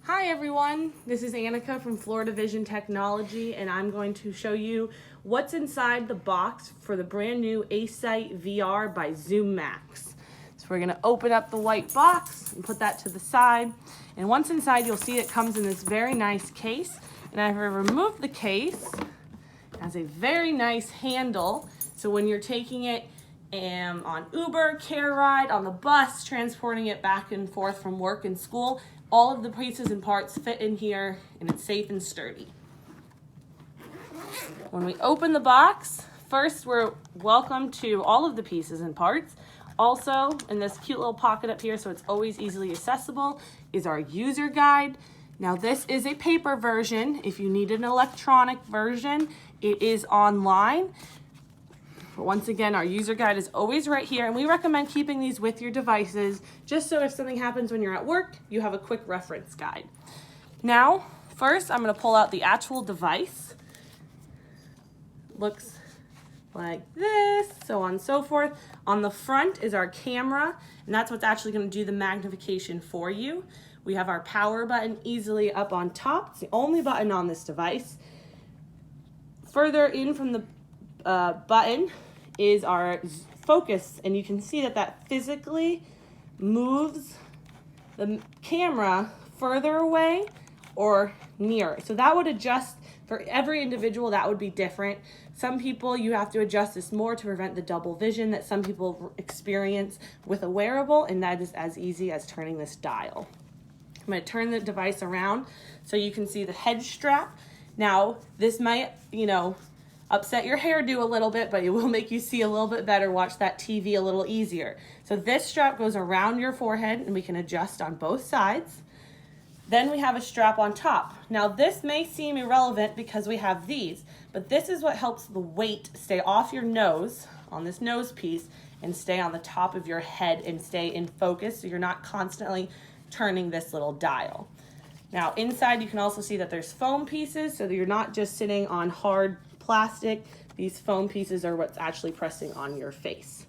Hi everyone, this is Annika from Florida Vision Technology, and I'm going to show you what's inside the box for the brand new Acesight VR by ZoomMax. So we're going to open up the white box and put that to the side, and once inside you'll see it comes in this very nice case, and I've removed the case. It has a very nice handle, so when you're taking it on Uber, Care Ride, on the bus, transporting it back and forth from work and school, all of the pieces and parts fit in here, and it's safe and sturdy. When we open the box, first we're welcome to all of the pieces and parts. Also, in this cute little pocket up here, so it's always easily accessible, is our user guide. Now this is a paper version. If you need an electronic version, it is online. But once again, our user guide is always right here, and we recommend keeping these with your devices just so if something happens when you're at work, you have a quick reference guide. Now, first I'm going to pull out the actual device. Looks like this, so on and so forth. On the front is our camera, and that's what's actually going to do the magnification for you. We have our power button easily up on top. It's the only button on this device. Further in from the button is our focus, and you can see that physically moves the camera further away or nearer. So that would adjust for every individual, that would be different. Some people, you have to adjust this more to prevent the double vision that some people experience with a wearable, and that is as easy as turning this dial. I'm going to turn the device around so you can see the head strap. Now, this might, upset your hairdo a little bit, but it will make you see a little bit better, watch that TV a little easier. So this strap goes around your forehead, and we can adjust on both sides. Then we have a strap on top. Now this may seem irrelevant because we have these, but this is what helps the weight stay off your nose, on this nose piece, and stay on the top of your head and stay in focus so you're not constantly turning this little dial. Now inside you can also see that there's foam pieces so that you're not just sitting on hard plastic. These foam pieces are what's actually pressing on your face.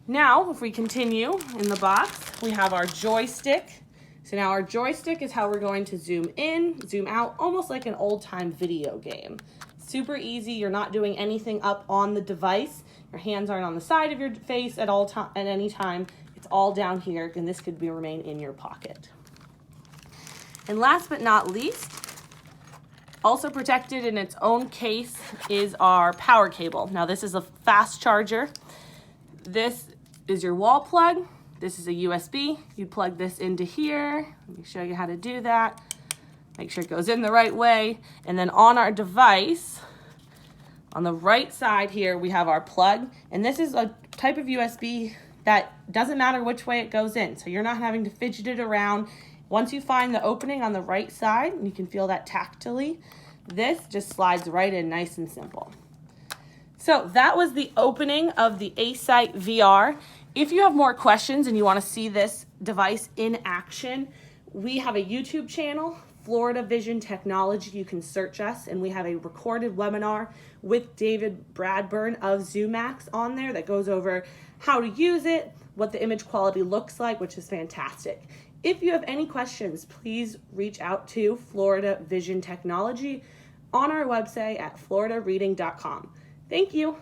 Now, if we continue in the box, we have our joystick. So now our joystick is how we're going to zoom in, zoom out, almost like an old-time video game. Super easy. You're not doing anything up on the device. Your hands aren't on the side of your face at any time. It's all down here, and this could remain in your pocket. And last but not least, also protected in its own case is our power cable. Now this is a fast charger. This is your wall plug. This is a USB. You plug this into here. Let me show you how to do that. Make sure it goes in the right way. And then on our device, on the right side here, we have our plug. And this is a type of USB that doesn't matter which way it goes in. So you're not having to fidget it around. Once you find the opening on the right side, and you can feel that tactily, this just slides right in nice and simple. So that was the opening of the Acesight VR. If you have more questions and you want to see this device in action, we have a YouTube channel, Florida Vision Technology. You can search us, and we have a recorded webinar with David Bradburn of ZoomMax on there that goes over how to use it, what the image quality looks like, which is fantastic. If you have any questions, please reach out to Florida Vision Technology on our website at floridareading.com. Thank you.